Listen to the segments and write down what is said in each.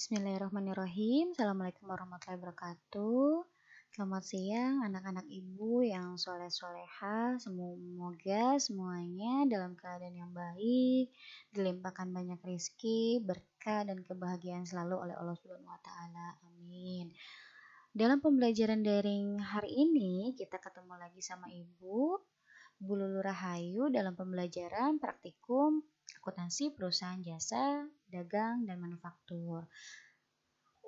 Bismillahirrahmanirrahim. Assalamualaikum warahmatullahi wabarakatuh. Selamat siang anak-anak ibu yang soleh-soleha. Semoga semuanya dalam keadaan yang baik, dilimpahkan banyak rezeki, berkah dan kebahagiaan selalu oleh Allah Subhanahu wa taala. Amin. Dalam pembelajaran daring hari ini, kita ketemu lagi sama Ibu Lulu Rahayu dalam pembelajaran praktikum akuntansi perusahaan jasa, dagang, dan manufaktur.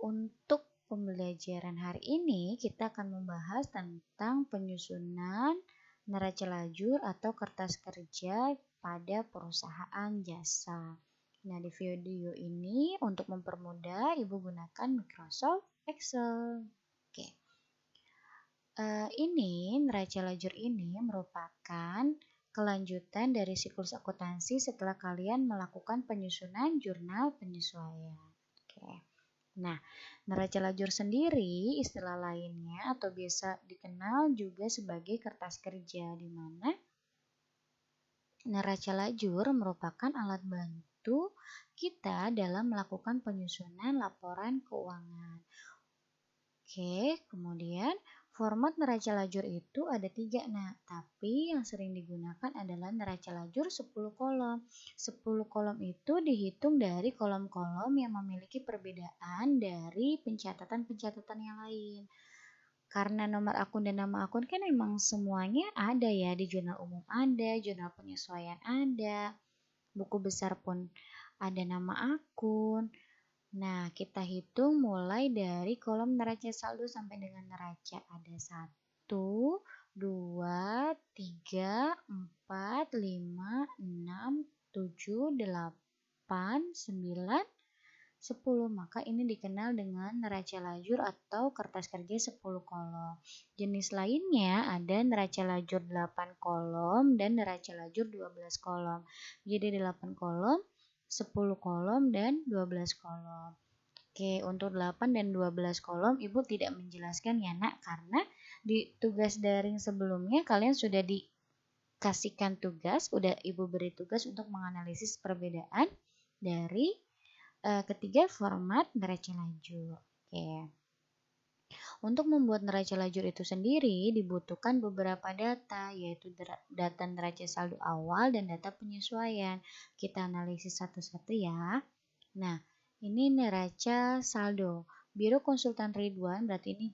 Untuk pembelajaran hari ini kita akan membahas tentang penyusunan neraca lajur atau kertas kerja pada perusahaan jasa. Nah, di video ini untuk mempermudah Ibu gunakan Microsoft Excel. Oke. Ini neraca lajur ini merupakan kelanjutan dari siklus akuntansi setelah kalian melakukan penyusunan jurnal penyesuaian. Oke. Nah, neraca lajur sendiri istilah lainnya atau biasa dikenal juga sebagai kertas kerja, di mana neraca lajur merupakan alat bantu kita dalam melakukan penyusunan laporan keuangan. Oke, kemudian format neraca lajur itu ada 3, tapi yang sering digunakan adalah neraca lajur 10 kolom. 10 kolom itu dihitung dari kolom-kolom yang memiliki perbedaan dari pencatatan-pencatatan yang lain. Karena nomor akun dan nama akun kan memang semuanya ada ya, di jurnal umum ada, jurnal penyesuaian ada, buku besar pun ada nama akun. Nah, kita hitung mulai dari kolom neraca saldo sampai dengan neraca. Ada 1, 2, 3, 4, 5, 6, 7, 8, 9, 10. Maka ini dikenal dengan neraca lajur atau kertas kerja 10 kolom. Jenis lainnya ada neraca lajur 8 kolom dan neraca lajur 12 kolom. Jadi 8 kolom, 10 kolom, dan 12 kolom. Oke, untuk 8 dan 12 kolom Ibu tidak menjelaskan ya nak, karena di tugas daring sebelumnya kalian sudah dikasihkan tugas, udah Ibu beri tugas untuk menganalisis perbedaan dari ketiga format neraca lajur. Oke. Untuk membuat neraca lajur itu sendiri dibutuhkan beberapa data, yaitu data neraca saldo awal dan data penyesuaian. Kita analisis satu-satu ya. Nah, ini neraca saldo. Biro Konsultan Ridwan, berarti ini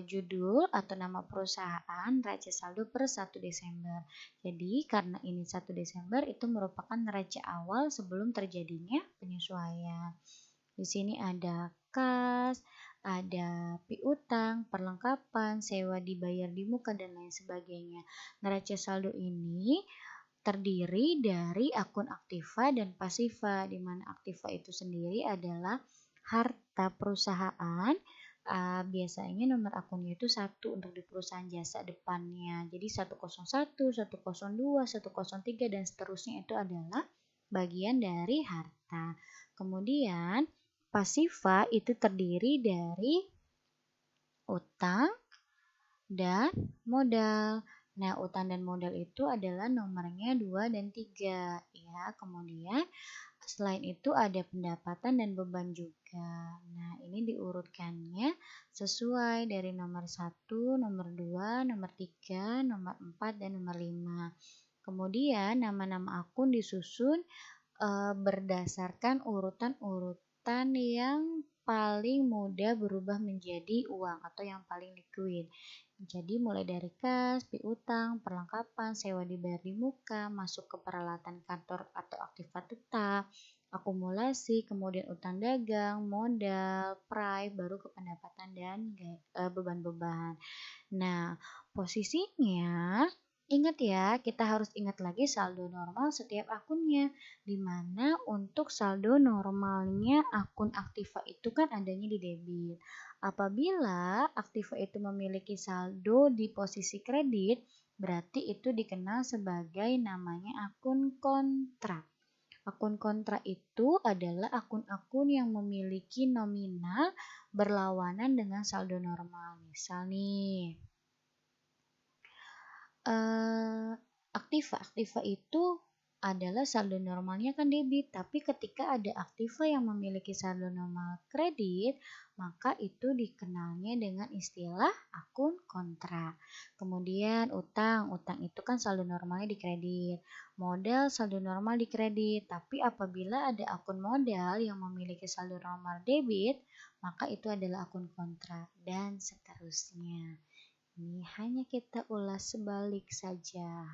judul atau nama perusahaan neraca saldo per 1 Desember. Jadi karena ini 1 Desember itu merupakan neraca awal sebelum terjadinya penyesuaian. Di sini ada kas, ada piutang, perlengkapan, sewa dibayar di muka, dan lain sebagainya. Neraca saldo ini terdiri dari akun aktiva dan pasiva, di mana aktiva itu sendiri adalah harta perusahaan. Biasanya nomor akunnya itu 1 untuk di perusahaan jasa depannya. Jadi 101, 102, 103 dan seterusnya itu adalah bagian dari harta. Kemudian pasiva itu terdiri dari utang dan modal. Nah, utang dan modal itu adalah nomornya 2 dan 3 ya. Kemudian selain itu ada pendapatan dan beban juga. Nah, ini diurutkannya sesuai dari nomor 1, nomor 2, nomor 3, nomor 4, dan nomor 5. Kemudian nama-nama akun disusun berdasarkan urutan-urutan yang paling mudah berubah menjadi uang atau yang paling liquid. Jadi mulai dari kas, piutang, perlengkapan, sewa dibayar di muka, masuk ke peralatan kantor atau aktiva tetap, akumulasi, kemudian utang dagang, modal, price, baru ke pendapatan dan beban-beban. Nah, posisinya ingat ya, kita harus ingat lagi saldo normal setiap akunnya, di mana untuk saldo normalnya akun aktiva itu kan adanya di debit. Apabila aktiva itu memiliki saldo di posisi kredit, berarti itu dikenal sebagai namanya akun kontrak. Akun kontrak itu adalah akun-akun yang memiliki nominal berlawanan dengan saldo normal. Misal nih, aktiva itu adalah saldo normalnya kan debit, tapi ketika ada aktiva yang memiliki saldo normal kredit, maka itu dikenalnya dengan istilah akun kontra. Kemudian utang itu kan saldo normalnya di kredit. Modal saldo normal di kredit, tapi apabila ada akun modal yang memiliki saldo normal debit, maka itu adalah akun kontra dan seterusnya. Ini hanya kita ulas sebalik saja.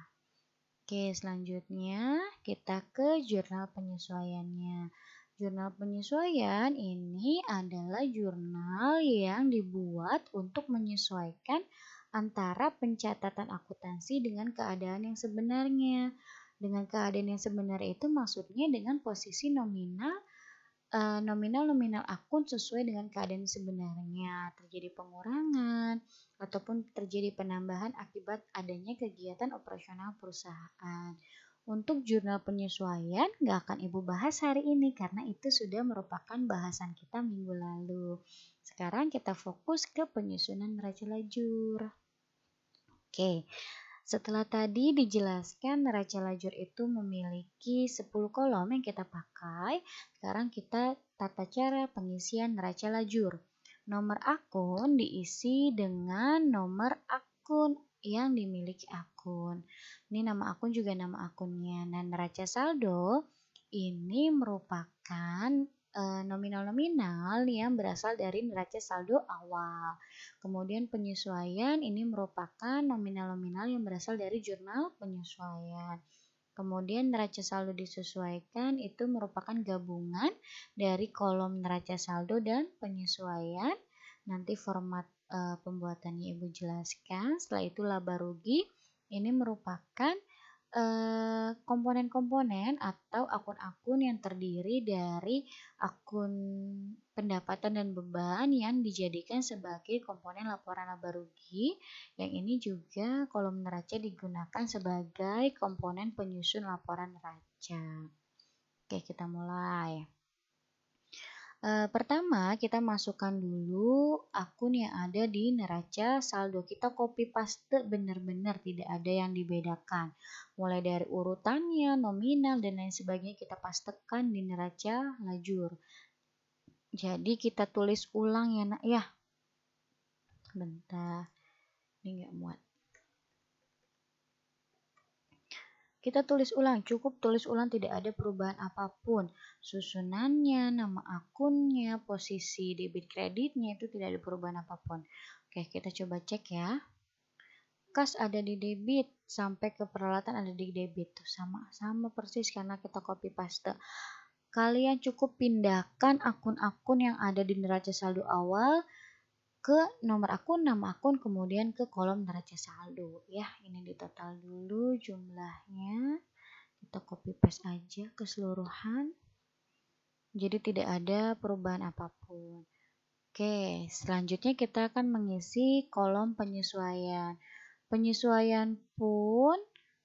Oke, selanjutnya kita ke jurnal penyesuaiannya. Jurnal penyesuaian ini adalah jurnal yang dibuat untuk menyesuaikan antara pencatatan akuntansi dengan keadaan yang sebenarnya. Dengan keadaan yang sebenarnya itu maksudnya dengan posisi nominal akun sesuai dengan keadaan sebenarnya, terjadi pengurangan ataupun terjadi penambahan akibat adanya kegiatan operasional perusahaan. Untuk jurnal penyesuaian nggak akan Ibu bahas hari ini karena itu sudah merupakan bahasan kita minggu lalu. Sekarang kita fokus ke penyusunan neraca lajur. Oke, setelah tadi dijelaskan neraca lajur itu memiliki 10 kolom yang kita pakai, sekarang kita tata cara pengisian neraca lajur. Nomor akun diisi dengan nomor akun yang dimiliki akun. Ini nama akun juga nama akunnya. Nah, neraca saldo ini merupakan nominal-nominal yang berasal dari neraca saldo awal. Kemudian penyesuaian ini merupakan nominal-nominal yang berasal dari jurnal penyesuaian. Kemudian neraca saldo disesuaikan itu merupakan gabungan dari kolom neraca saldo dan penyesuaian. Nanti format pembuatannya Ibu jelaskan. Setelah itu laba rugi ini merupakan komponen-komponen atau akun-akun yang terdiri dari akun pendapatan dan beban yang dijadikan sebagai komponen laporan laba rugi. Yang ini juga kolom neraca digunakan sebagai komponen penyusun laporan neraca. Oke, kita mulai. Pertama, kita masukkan dulu akun yang ada di neraca saldo. Kita copy paste benar-benar tidak ada yang dibedakan. Mulai dari urutannya, nominal, dan lain sebagainya kita pastekan di neraca lajur. Jadi kita tulis ulang ya nak ya. Bentar, ini nggak muat. Kita tulis ulang, cukup tulis ulang, tidak ada perubahan apapun. Susunannya, nama akunnya, posisi debit kreditnya itu tidak ada perubahan apapun. Oke, kita coba cek ya. Kas ada di debit, sampai ke peralatan ada di debit. Sama persis karena kita copy paste. Kalian cukup pindahkan akun-akun yang ada di neraca saldo awal ke nomor akun, nama akun, kemudian ke kolom neraca saldo. Ya, ini ditotal dulu jumlahnya. Kita copy paste aja keseluruhan. Jadi tidak ada perubahan apapun. Oke, selanjutnya kita akan mengisi kolom penyesuaian. Penyesuaian pun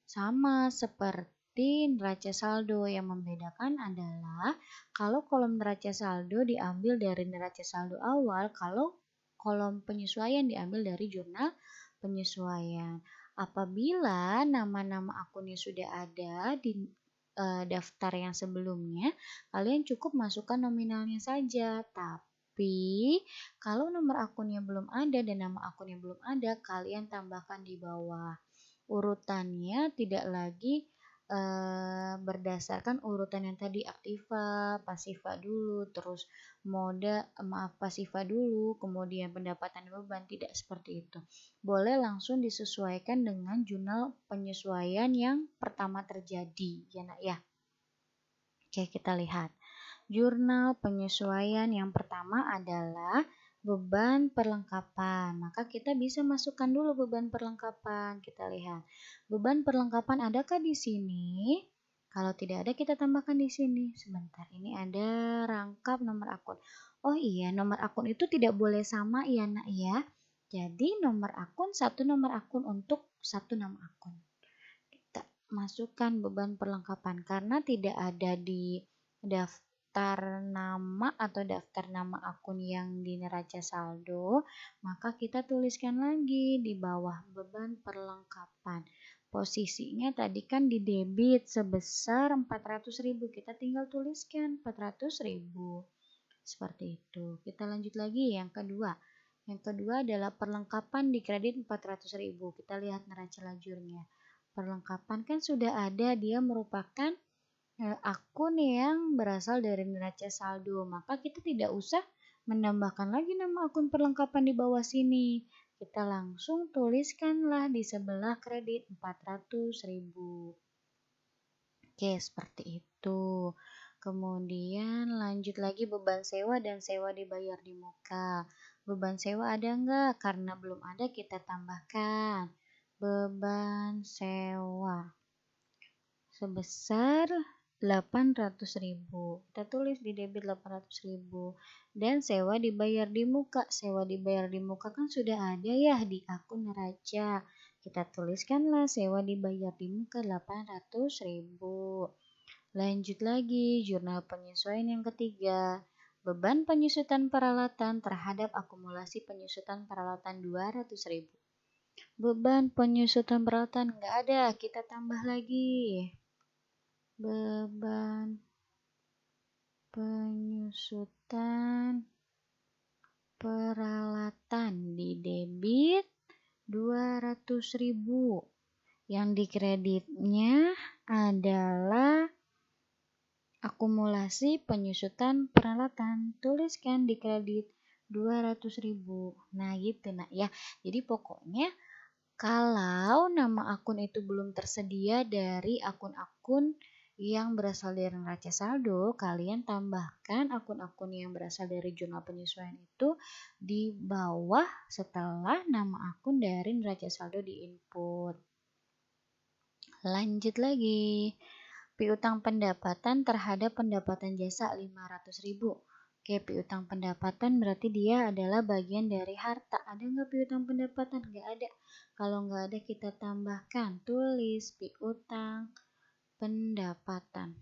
sama seperti neraca saldo. Yang membedakan adalah kalau kolom neraca saldo diambil dari neraca saldo awal, kalau kolom penyesuaian diambil dari jurnal penyesuaian. Apabila nama-nama akunnya sudah ada di daftar yang sebelumnya, kalian cukup masukkan nominalnya saja. Tapi kalau nomor akunnya belum ada dan nama akunnya belum ada, kalian tambahkan di bawah. Urutannya tidak lagi berdasarkan urutan yang tadi, aktiva, pasiva dulu, terus pasiva dulu, kemudian pendapatan beban, tidak seperti itu. Boleh langsung disesuaikan dengan jurnal penyesuaian yang pertama terjadi, ya nak ya. Oke, kita lihat. Jurnal penyesuaian yang pertama adalah beban perlengkapan. Maka kita bisa masukkan dulu beban perlengkapan. Kita lihat. Beban perlengkapan adakah di sini? Kalau tidak ada kita tambahkan di sini. Sebentar, ini ada rangkap nomor akun. Oh iya, nomor akun itu tidak boleh sama ya nak ya. Jadi nomor akun, satu nomor akun untuk satu nama akun. Kita masukkan beban perlengkapan karena tidak ada di daftar nama atau daftar nama akun yang di neraca saldo, maka kita tuliskan lagi di bawah beban perlengkapan. Posisinya tadi kan di debit sebesar 400.000. Kita tinggal tuliskan 400.000. Seperti itu. Kita lanjut lagi yang kedua. Yang kedua adalah perlengkapan di kredit 400.000. Kita lihat neraca lajurnya. Perlengkapan kan sudah ada, dia merupakan akun yang berasal dari neraca saldo. Maka kita tidak usah menambahkan lagi nama akun perlengkapan di bawah sini. Kita langsung tuliskanlah di sebelah kredit 400.000. Oke, seperti itu. Kemudian lanjut lagi beban sewa dan sewa dibayar di muka. Beban sewa ada enggak? Karena belum ada kita tambahkan. Beban sewa sebesar 800.000. Kita tulis di debit 800.000. Dan sewa dibayar di muka. Sewa dibayar di muka kan sudah ada ya di akun neraca. Kita tuliskanlah sewa dibayar di muka 800.000. Lanjut lagi, jurnal penyesuaian yang ketiga. Beban penyusutan peralatan terhadap akumulasi penyusutan peralatan 200.000. Beban penyusutan peralatan nggak ada, kita tambah lagi. Beban penyusutan peralatan di debit 200.000. Yang di kreditnya adalah akumulasi penyusutan peralatan. Tuliskan di kredit 200.000. Nah gitu nak ya. Jadi pokoknya kalau nama akun itu belum tersedia dari akun-akun yang berasal dari neraca saldo, kalian tambahkan akun-akun yang berasal dari jurnal penyesuaian itu di bawah setelah nama akun dari neraca saldo di input. Lanjut lagi. Piutang pendapatan terhadap pendapatan jasa 500.000. Oke, piutang pendapatan berarti dia adalah bagian dari harta. Ada nggak piutang pendapatan? Nggak ada. Kalau nggak ada kita tambahkan, tulis piutang pendapatan.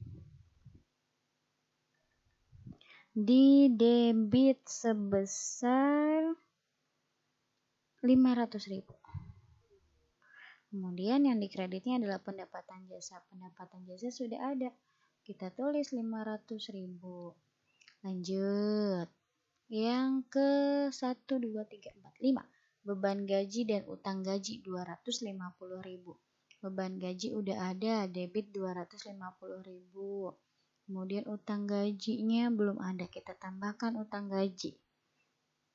Di debit sebesar 500.000. Kemudian yang dikreditnya adalah pendapatan jasa. Pendapatan jasa sudah ada. Kita tulis 500.000. Lanjut. Yang ke 1, 2, 3, 4, 5. Beban gaji dan utang gaji 250.000. Beban gaji udah ada, debit 250.000. Kemudian utang gajinya belum ada, kita tambahkan utang gaji.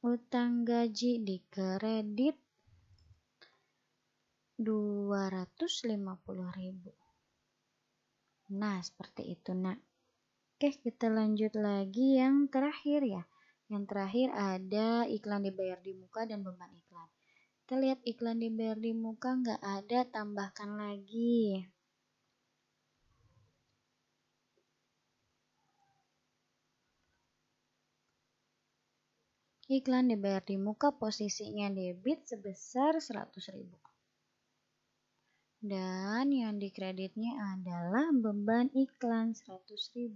Utang gaji di kredit 250.000. Nah, seperti itu, Nak. Oke, kita lanjut lagi yang terakhir ya. Yang terakhir ada iklan dibayar di muka dan beban iklan. Kita lihat iklan dibayar di muka nggak ada, tambahkan lagi. Iklan dibayar di muka posisinya debit sebesar 100.000. Dan yang dikreditnya adalah beban iklan 100.000.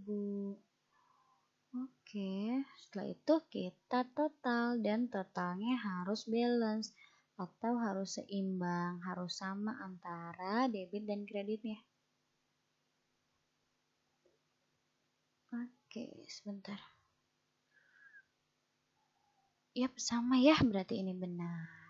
Oke, setelah itu kita total dan totalnya harus balance atau harus seimbang, harus sama antara debit dan kreditnya. Oke, sebentar. Yap, sama ya, berarti ini benar.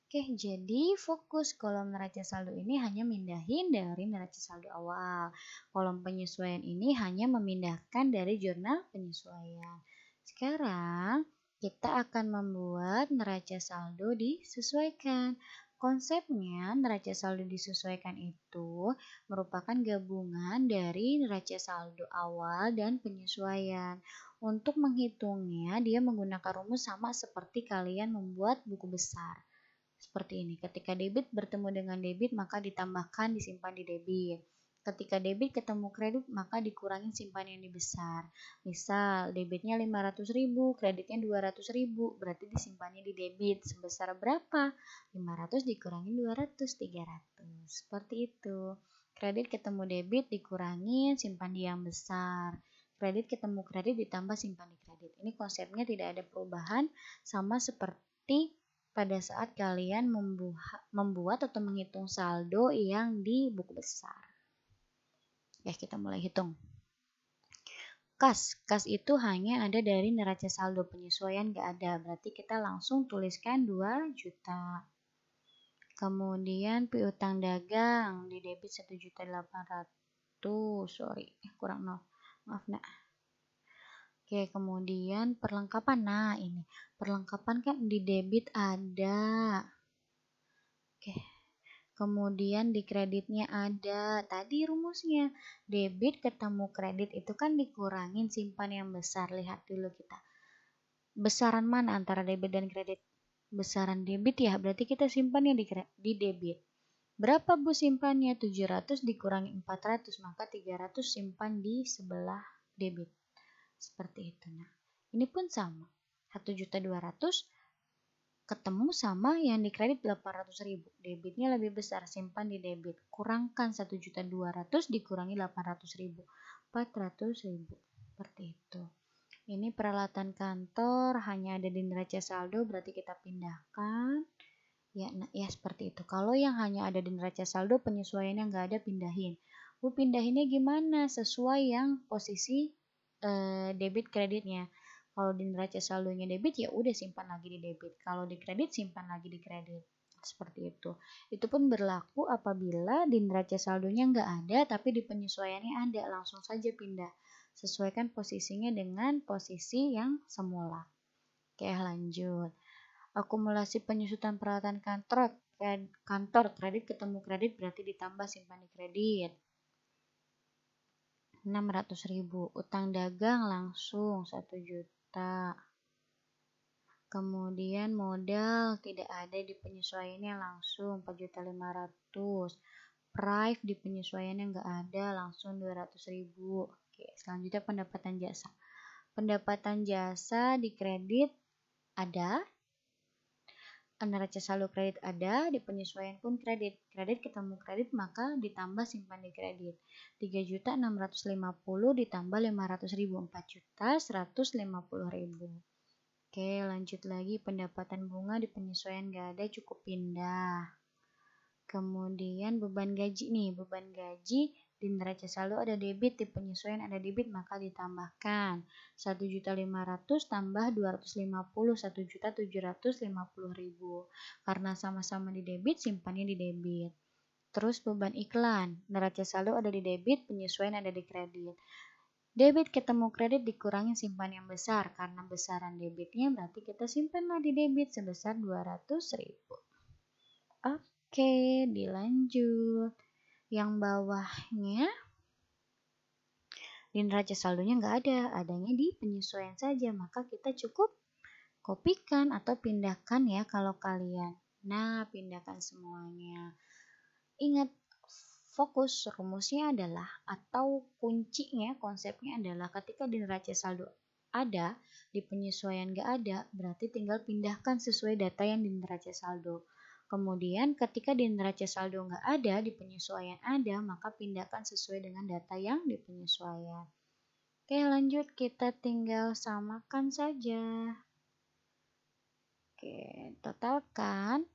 Oke, jadi fokus kolom neraca saldo ini hanya mindahin dari neraca saldo awal. Kolom penyesuaian ini hanya memindahkan dari jurnal penyesuaian. Sekarang kita akan membuat neraca saldo disesuaikan. Konsepnya neraca saldo disesuaikan itu merupakan gabungan dari neraca saldo awal dan penyesuaian. Untuk menghitungnya, dia menggunakan rumus sama seperti kalian membuat buku besar. Seperti ini, ketika debit bertemu dengan debit maka ditambahkan disimpan di debit. Ketika debit ketemu kredit maka dikurangi simpan yang besar. Misal debitnya 500.000, kreditnya 200.000, berarti disimpannya di debit sebesar berapa? 500 dikurangi 200, 300. Seperti itu. Kredit ketemu debit dikurangi simpan di yang besar. Kredit ketemu kredit ditambah simpan di kredit. Ini konsepnya tidak ada perubahan, sama seperti pada saat kalian membuat atau menghitung saldo yang di buku besar. Ya, kita mulai hitung. Kas itu hanya ada dari neraca saldo, penyesuaian nggak ada, berarti kita langsung tuliskan 2 juta. Kemudian piutang dagang di debit 1.800.000, sorry, kurang 0, maaf nak. Oke, kemudian perlengkapan, nah ini, perlengkapan kan di debit ada. Oke, kemudian di kreditnya ada, tadi rumusnya, debit ketemu kredit itu kan dikurangin simpan yang besar, lihat dulu kita. Besaran mana antara debit dan kredit? Besaran debit ya, berarti kita simpannya di debit. Berapa Bu simpannya? 700 dikurangi 400, maka 300 simpan di sebelah debit. Seperti itu. Nah, ini pun sama. 1.200.000 ketemu sama yang di kredit 800.000. Debitnya lebih besar, simpan di debit. Kurangkan 1.200.000 dikurangi 800.000. 400.000. Seperti itu. Ini peralatan kantor hanya ada di neraca saldo, berarti kita pindahkan. Ya, nah, ya seperti itu. Kalau yang hanya ada di neraca saldo, penyesuaiannya nggak ada, pindahin. Bu, pindahinnya gimana? Sesuai yang posisi debit kreditnya. Kalau di neraca saldonya debit, ya udah simpan lagi di debit. Kalau di kredit, simpan lagi di kredit. Seperti itu. Itu pun berlaku apabila di neraca saldonya nggak ada, tapi di penyesuaiannya ada. Langsung saja pindah. Sesuaikan posisinya dengan posisi yang semula. Oke, lanjut. Akumulasi penyusutan peralatan kantor kredit ketemu kredit berarti ditambah simpan di kredit. 600.000. Utang dagang langsung 1 juta. Kemudian modal tidak ada di penyesuaiannya langsung 4.500.000. Prive di penyesuaiannya nggak ada langsung 200.000. Oke, selanjutnya pendapatan jasa. Pendapatan jasa di kredit ada, neraca saldo kredit ada, di penyesuaian pun kredit. Kredit ketemu kredit maka ditambah simpan di kredit. 3.650.000 ditambah 500.000, 4.150.000. Oke, lanjut lagi pendapatan bunga di penyesuaian nggak ada, cukup pindah. Kemudian beban gaji nih, beban gaji di neraca saldo ada debit, di penyesuaian ada debit maka ditambahkan 1.500.000 tambah 250, 1.750.000. Karena sama-sama di debit, simpannya di debit. Terus beban iklan, neraca saldo ada di debit, penyesuaian ada di kredit. Debit ketemu kredit dikurangi simpan yang besar, karena besaran debitnya berarti kita simpanlah di debit sebesar 200.000. Oke, dilanjut. Yang bawahnya di neraca saldonya nggak ada, adanya di penyesuaian saja, maka kita cukup kopikan atau pindahkan ya kalau kalian. Nah, pindahkan semuanya. Ingat, fokus rumusnya adalah atau kuncinya, konsepnya adalah ketika di neraca saldo ada, di penyesuaian nggak ada, berarti tinggal pindahkan sesuai data yang di neraca saldo. Kemudian ketika di neraca saldo nggak ada, di penyesuaian ada, maka pindahkan sesuai dengan data yang di penyesuaian. Oke, lanjut, kita tinggal samakan saja. Oke, totalkan.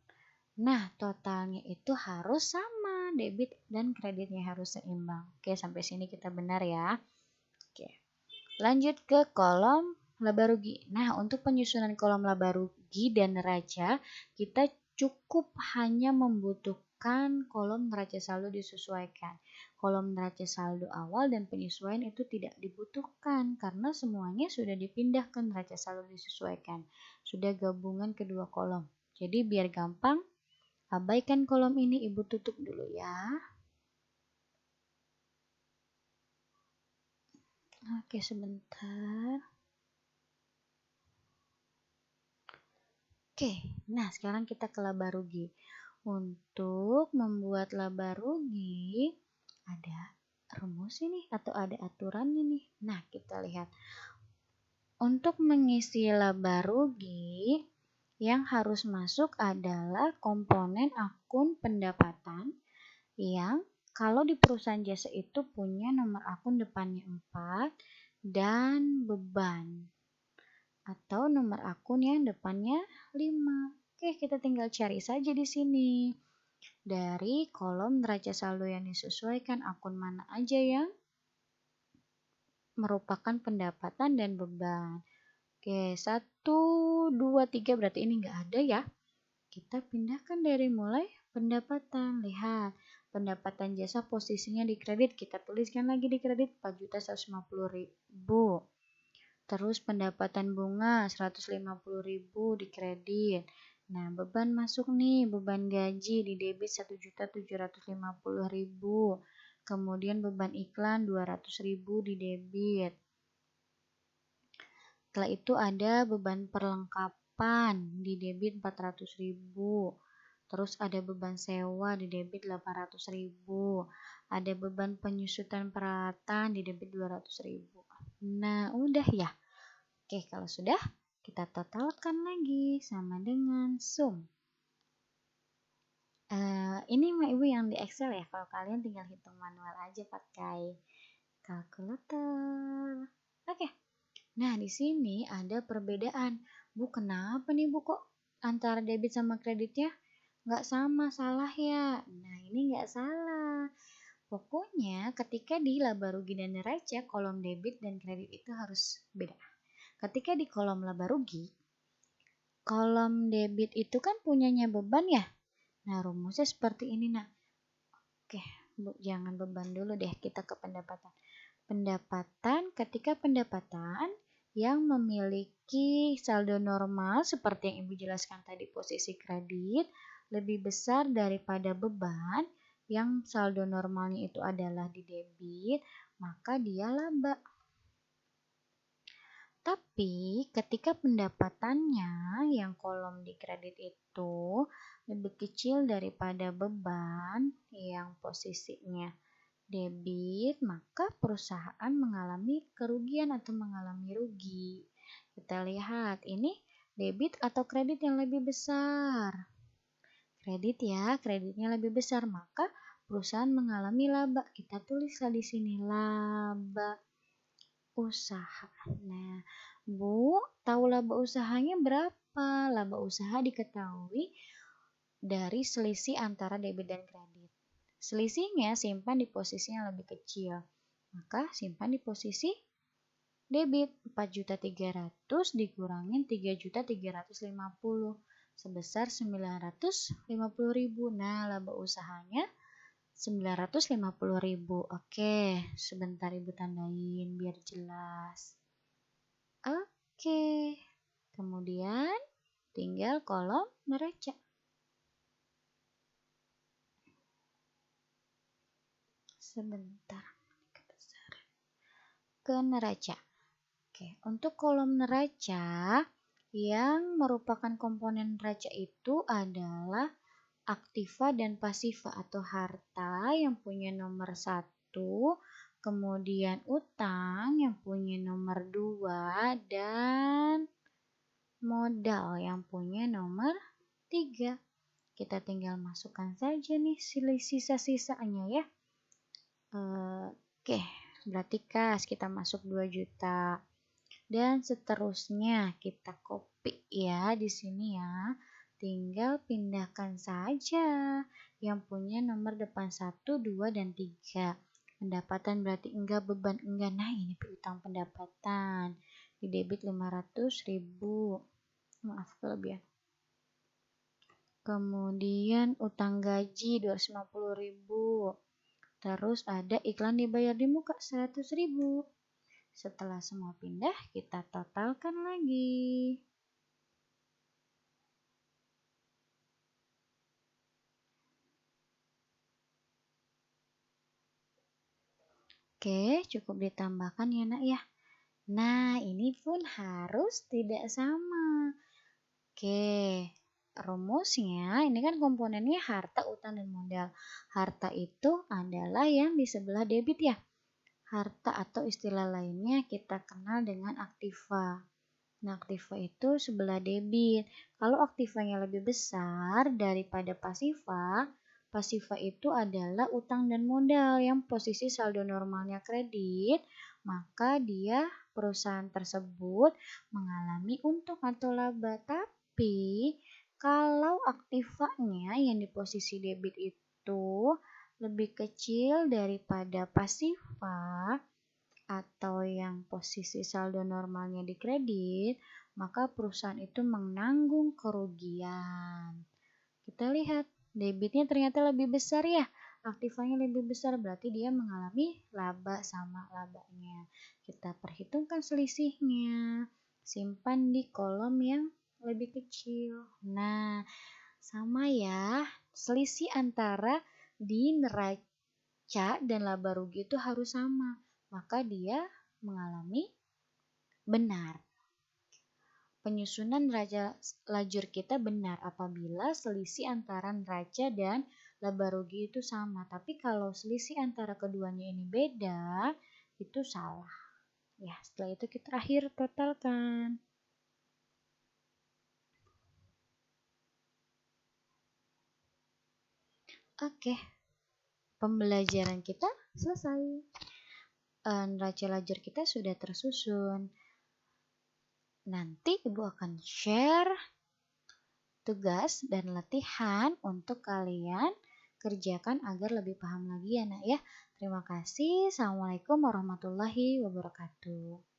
Nah, totalnya itu harus sama, debit dan kreditnya harus seimbang. Oke, sampai sini kita benar ya. Oke, lanjut ke kolom laba rugi. Nah, untuk penyusunan kolom laba rugi dan neraca, kita cukup hanya membutuhkan kolom neraca saldo disesuaikan. Kolom neraca saldo awal dan penyesuaian itu tidak dibutuhkan karena semuanya sudah dipindahkan neraca saldo disesuaikan. Sudah gabungan kedua kolom. Jadi biar gampang, abaikan kolom ini, Ibu tutup dulu ya. Oke, sebentar. Oke, nah sekarang kita ke laba rugi. Untuk membuat laba rugi, ada rumus ini atau ada aturannya nih. Nah, kita lihat. Untuk mengisi laba rugi, yang harus masuk adalah komponen akun pendapatan yang kalau di perusahaan jasa itu punya nomor akun depannya 4 dan beban. Atau nomor akun yang depannya 5. Oke, kita tinggal cari saja di sini. Dari kolom neraca saldo yang disesuaikan, akun mana aja yang merupakan pendapatan dan beban. Oke, 1, 2, 3 berarti ini nggak ada ya. Kita pindahkan dari mulai pendapatan. Lihat, pendapatan jasa posisinya di kredit. Kita tuliskan lagi di kredit 4.150.000. Terus pendapatan bunga 150.000 di kredit. Nah, beban masuk nih, beban gaji di debit 1.750.000. Kemudian beban iklan 200.000 di debit. Setelah itu ada beban perlengkapan di debit 400.000. Terus ada beban sewa di debit 800.000. Ada beban penyusutan peralatan di debit 200.000. Nah, udah ya. Oke, kalau sudah, kita totalkan lagi sama dengan sum. Ini mah Ibu yang di Excel ya. Kalau kalian tinggal hitung manual aja pakai kalkulator. Oke. Nah, di sini ada perbedaan. Bu, kenapa nih Bu kok antara debit sama kreditnya nggak sama, salah ya? Nah, ini nggak salah. Pokoknya ketika di laba rugi dan neraca, kolom debit dan kredit itu harus beda. Ketika di kolom laba rugi, kolom debit itu kan punyanya beban ya? Nah, rumusnya seperti ini, nah. Oke, Bu, jangan beban dulu deh, kita ke pendapatan. Pendapatan, ketika pendapatan yang memiliki saldo normal seperti yang Ibu jelaskan tadi posisi kredit lebih besar daripada beban yang saldo normalnya itu adalah di debit, maka dia laba. Tapi ketika pendapatannya yang kolom di kredit itu lebih kecil daripada beban yang posisinya debit, maka perusahaan mengalami kerugian atau mengalami rugi. Kita lihat ini debit atau kredit yang lebih besar. Kredit ya, kreditnya lebih besar, maka perusahaan mengalami laba. Kita tulislah di sini laba usaha. Nah, Bu, tahu laba usahanya berapa? Laba usaha diketahui dari selisih antara debit dan kredit. Selisihnya simpan di posisi yang lebih kecil. Maka simpan di posisi debit 4.300.000 dikurangin 3.350.000 sebesar 950.000. Nah, laba usahanya 950.000. Oke, sebentar Ibu tandain biar jelas. Oke. Kemudian tinggal kolom neraca. Sebentar. Ke neraca. Oke, untuk kolom neraca yang merupakan komponen neraca itu adalah aktiva dan pasiva atau harta yang punya nomor 1, kemudian utang yang punya nomor 2, dan modal yang punya nomor 3. Kita tinggal masukkan saja nih sisa-sisanya ya. Oke, berarti kas kita masuk 2 juta. Dan seterusnya kita copy ya di sini ya. Tinggal pindahkan saja yang punya nomor depan 1, 2, dan 3. Pendapatan berarti enggak, beban enggak. Nah, ini piutang pendapatan. Di debit 500.000. Maaf kelebihan. Kemudian utang gaji 250.000. Terus ada iklan dibayar di muka 100.000. Setelah semua pindah, kita totalkan lagi. Oke, cukup ditambahkan ya nak ya. Nah, ini pun harus tidak sama. Oke, rumusnya ini kan komponennya harta, utang, dan modal. Harta itu adalah yang di sebelah debit ya. Harta atau istilah lainnya kita kenal dengan aktiva. Nah, aktiva itu sebelah debit. Kalau aktivanya lebih besar daripada pasiva, pasiva itu adalah utang dan modal yang posisi saldo normalnya kredit, maka dia perusahaan tersebut mengalami untung atau laba. Tapi Kalau aktivanya yang di posisi debit itu lebih kecil daripada pasifa atau yang posisi saldo normalnya di kredit, maka perusahaan itu menanggung kerugian. Kita lihat debitnya ternyata lebih besar ya, aktivanya lebih besar, berarti dia mengalami laba sama labanya. Kita perhitungkan selisihnya, simpan di kolom yang lebih kecil. Nah, sama ya, selisih antara di neraca dan laba rugi itu harus sama, maka dia mengalami benar. Penyusunan neraca lajur kita benar apabila selisih antara neraca dan laba rugi itu sama. Tapi kalau selisih antara keduanya ini beda, itu salah. Ya, setelah itu kita akhir totalkan. Oke, pembelajaran kita selesai. Neraca lajur kita sudah tersusun. Nanti Ibu akan share tugas dan latihan untuk kalian kerjakan agar lebih paham lagi ya nak ya. Terima kasih. Assalamualaikum warahmatullahi wabarakatuh.